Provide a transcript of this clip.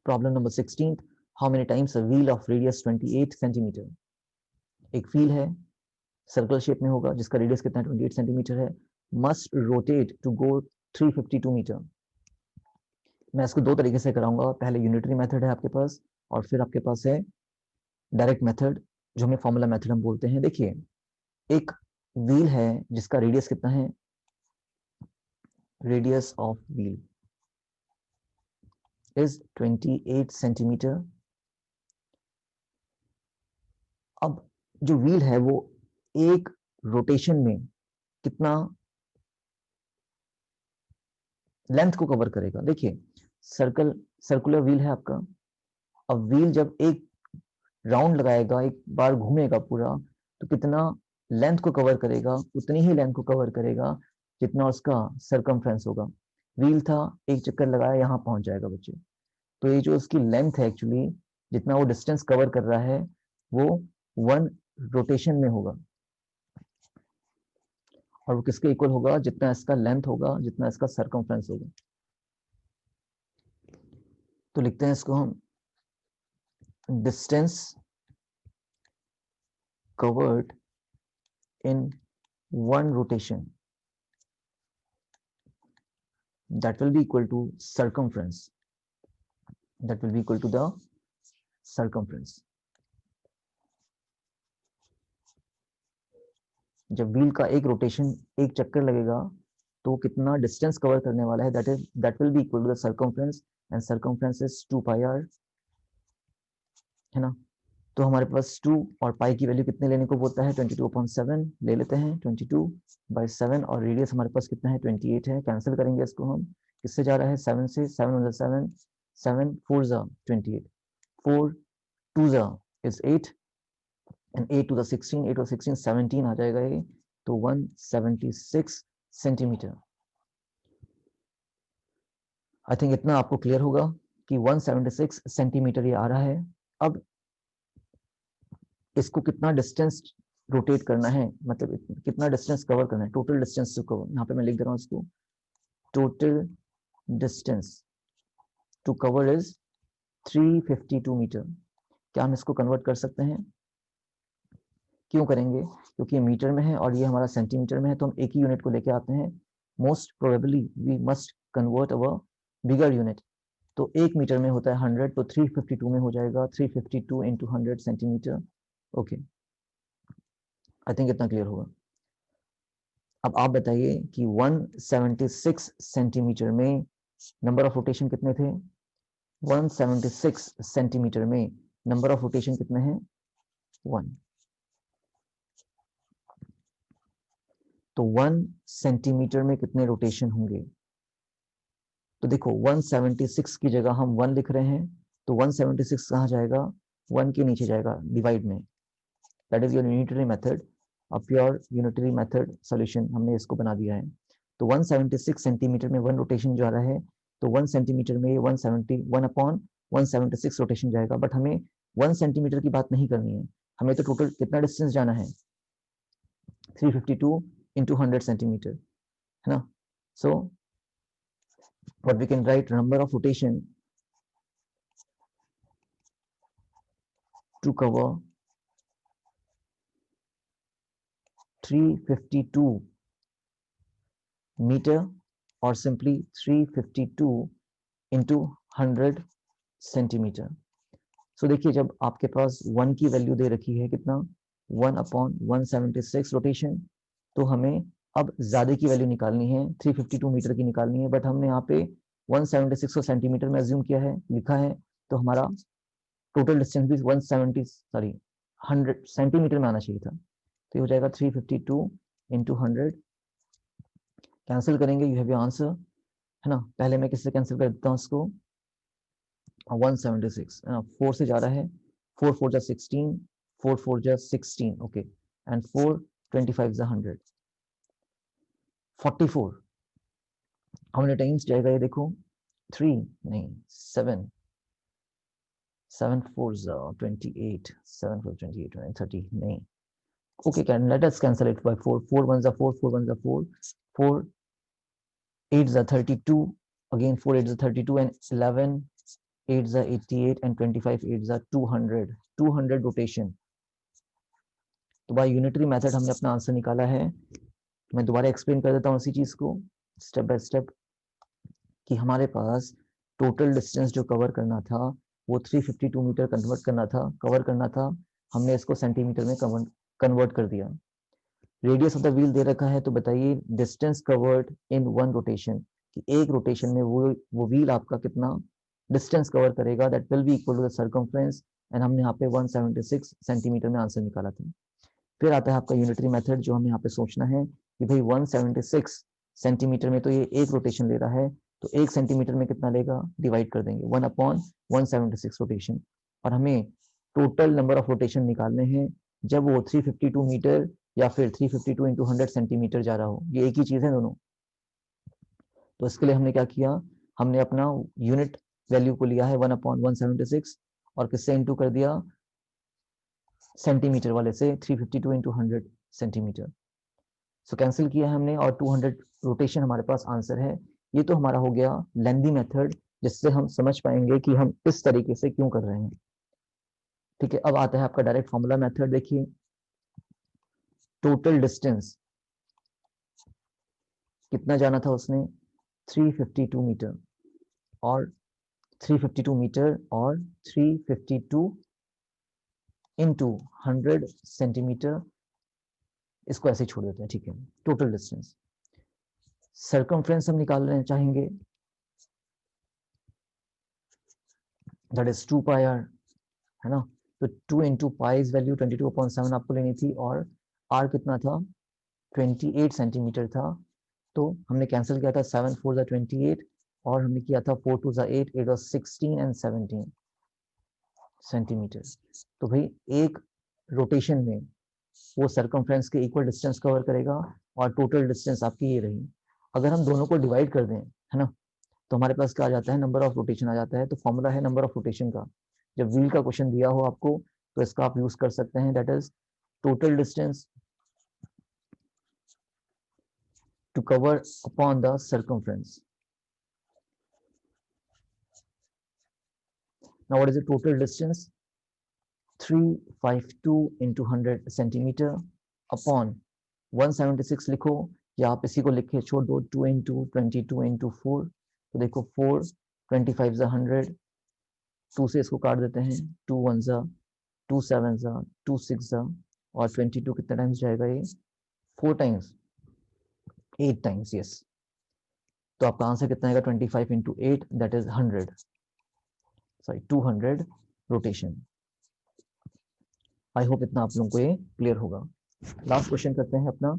Problem number 16, how many times a wheel of radius 28 centimetre. एक wheel है, circle shape में होगा, जिसका रेडियस कितना है 28 सेंटीमीटर है, must rotate to go 352 metre. मैं इसको दो तरीके से कराऊंगा, पहले यूनिटरी मेथड है आपके पास, और फिर आपके पास है डायरेक्ट मेथड, जो हमें फॉर्मूला मेथड हम बोलते हैं। देखिए, एक व्हील है जिसका रेडियस कितना है, radius of wheel is 28 centimetre. अब जो व्हील है वो एक रोटेशन में कितना लेंथ को कवर करेगा। देखिए, सर्कुलर व्हील है आपका। अब व्हील जब एक राउंड लगाएगा, एक बार घूमेगा पूरा, तो कितना लेंथ को कवर करेगा, उतनी ही लेंथ को कवर करेगा जितना उसका सरकमफ्रेंस होगा। व्हील था, एक चक्कर लगाया, यहाँ पहुंच जाएगा बच्चे। तो ये जो उसकी लेंथ है एक्चुअली, जितना वो डिस्टेंस कवर कर रहा है, वो 1 रोटेशन में होगा, और वो किसके इक्वल होगा, जितना इसका लेंथ होगा, जितना इसका सरकमफ्रेंस होगा। तो लिखते हैं इसको हम, distance covered in 1 rotation, that will be equal to circumference, that will be equal to the circumference। जब व्हील का एक रोटेशन, एक चक्कर लगेगा, तो कितना डिस्टेंस कवर करने वाला है, that will be equal to the circumference, and circumference is 2 pi r, है ना। तो हमारे पास 2 और पाई की वैल्यू कितने लेने को बोलता है, 22/7 ले लेते हैं, 22/7, और रेडियस हमारे पास कितना है, 28 है। कैंसिल करेंगे इसको हम, किससे जा रहा है, 7 से, 7 1 7, 7 4 28, 4 2 is 8, and 8 to the 16, 8 to the 16 17 आ जाएगा ये, तो 176 सेंटीमीटर। आई थिंक इतना आपको क्लियर होगा कि 176 सेंटीमीटर ये आ रहा है। अब इसको कितना डिस्टेंस रोटेट करना है, मतलब कितना डिस्टेंस कवर करना है, टोटल डिस्टेंस टू कवर, यहाँ पे मैं लिख दे रहा हूँ इसको, total distance to cover is 352 metre. क्या हम इसको कन्वर्ट कर सकते हैं? क्यों करेंगे? क्योंकि ये मीटर में है और ये हमारा सेंटीमीटर में है, तो हम एक ही यूनिट को लेके आते हैं। Most probably we must convert our bigger unit. तो 1 मीटर में होता है 100, तो 352 में हो जाएगा, 352 into 100 centimetre. Okay, I think इतना क्लियर होगा। अब आप बताइए कि 176 सेंटीमीटर में नंबर ऑफ रोटेशन कितने थे? 176 सेंटीमीटर में नंबर ऑफ रोटेशन कितने हैं? 1। तो 1 सेंटीमीटर में कितने रोटेशन होंगे? तो देखो, 176 की जगह हम 1 लिख रहे हैं, तो 176 कहाँ जाएगा? 1 के नीचे जाएगा, डिवाइड में। That is your unitary method, a pure unitary method solution हमने इसको बना दिया है। तो 176 सेंटीमीटर में 1 रोटेशन जा रहा है, तो 1 सेंटीमीटर में 171/176 रोटेशन जाएगा। बट हमें 1 सेंटीमीटर की बात नहीं करनी है, हमें तो टोटल कितना डिस्टेंस जाना है, 352 इंटू 100 सेंटीमीटर, है ना। सो what we can write, number of rotation to cover 352 meter, or simply 352 into 100 centimetre. So देखिए, जब आपके पास 1 की वैल्यू दे रखी है, कितना, 1/176 रोटेशन, तो हमें अब ज्यादा की वैल्यू निकालनी है, 352 मीटर की निकालनी है। बट हमने यहाँ पे 176 को सेंटीमीटर में अज्यूम किया है, लिखा है, तो हमारा टोटल डिस्टेंस भी 100 सेंटीमीटर में आना चाहिए था। तो ये हो जाएगा 352 इंटू 100। कैंसिल करेंगे, यू हैव योर आंसर, है ना। पहले मैं किससे कैंसिल कर देता हूँ इसको, 176, 4 से जा रहा है, 4 4 जा 16, 4 4 जा 16, ओके, एंड 4 25 जा 100, 44। हाउ मेनी टाइम्स जाएगा ये देखो, 3 नहीं, 7 7 4 जा 28, 7 4 28 30 नहीं। Okay, let us cancel it by 4. 4 1s are 4, 4 1s are 4, 4 8s are 32, again 4 8s are 32, and 11 8 जा 88 and 25 8 जा 200 रोटेशन। तो बाय यूनिटरी मेथड हमने अपना आंसर निकाला है। मैं दोबारा एक्सप्लेन कर देता हूँ उसी चीज को स्टेप बाय स्टेप कि हमारे पास टोटल डिस्टेंस जो कवर करना था वो 352 मीटर कवर करना था। हमने इसको सेंटीमीटर में कन्वर्ट कर दिया। रेडियस ऑफ द व्हील दे रखा है, तो बताइए distance covered in one rotation कि एक रोटेशन में वो व्हील आपका कितना डिस्टेंस कवर करेगा, that will be equal to the circumference. And हमने यहाँ पे 176 सेंटीमीटर में आंसर निकाला था। फिर आता है आपका यूनिटरी मेथड, जो हमें यहाँ पे सोचना है कि भाई 176 सेंटीमीटर में तो ये एक रोटेशन ले रहा है, तो एक सेंटीमीटर में कितना लेगा, डिवाइड कर देंगे 1/176 रोटेशन। और हमें टोटल नंबर ऑफ रोटेशन निकालने हैं जब वो 352 मीटर या फिर 352 इंटू 100 सेंटीमीटर जा रहा हो, ये एक ही चीज है दोनों। तो इसके लिए हमने क्या किया, हमने अपना यूनिट वैल्यू को लिया है 1/176 और किससे इंटू कर दिया, सेंटीमीटर वाले से, 352 इंटू 100 सेंटीमीटर। सो कैंसिल किया है हमने और 200 रोटेशन हमारे पास आंसर है। ये तो हमारा हो गया लेंथी मेथड, जिससे हम समझ पाएंगे कि हम इस तरीके से क्यों कर रहे हैं। ठीक है, अब आता है आपका डायरेक्ट फॉर्मूला मेथड। देखिए टोटल डिस्टेंस कितना जाना था उसने, 352 मीटर और 352 मीटर और 352 इंटू 100 सेंटीमीटर, इसको ऐसे छोड़ देते हैं। ठीक है, टोटल डिस्टेंस। सर्कमफ्रेंस हम निकालना चाहेंगे, दैट इज 2 पाई आर, है ना। तो 2 इंटू पाइज वैल्यू 22/7 आपको लेनी थी और आर कितना था, 28 सेंटीमीटर था। तो हमने कैंसिल किया था 7 4 जा 28 और हमने किया था 4 2 जा 8 8 was 16 and 17 सेंटीमीटर। तो भाई एक रोटेशन में वो सर्कमफ्रेंस के इक्वल डिस्टेंस कवर करेगा और टोटल डिस्टेंस आपकी ये रही। अगर हम दोनों को डिवाइड कर दें, है ना, तो हमारे पास क्या आ जाता है, नंबर ऑफ रोटेशन आ जाता है। तो फॉर्मूला है नंबर ऑफ रोटेशन का। जब व्हील का क्वेश्चन दिया हो आपको तो इसका आप यूज कर सकते हैं, that is total distance to cover upon the circumference. Now what is the total distance, 352 into 100 centimetre upon 176 लिखो, या आप इसी को लिखे छोड़ दो, 2 इंटू 22 इंटू 4। तो देखो 4 25 जा 100, 2 से इसको काट देते हैं, 2 1 जा 2 7 जा 2 6 जा और 22 कितने टाइम्स जाएगा, ये 4 टाइम्स 8 टाइम्स, यस। तो आपका आंसर कितना आएगा, 25 into 8 that is 100, sorry 200 rotation. I hope इतना आप लोगों को ये क्लियर होगा। लास्ट क्वेश्चन करते हैं अपना।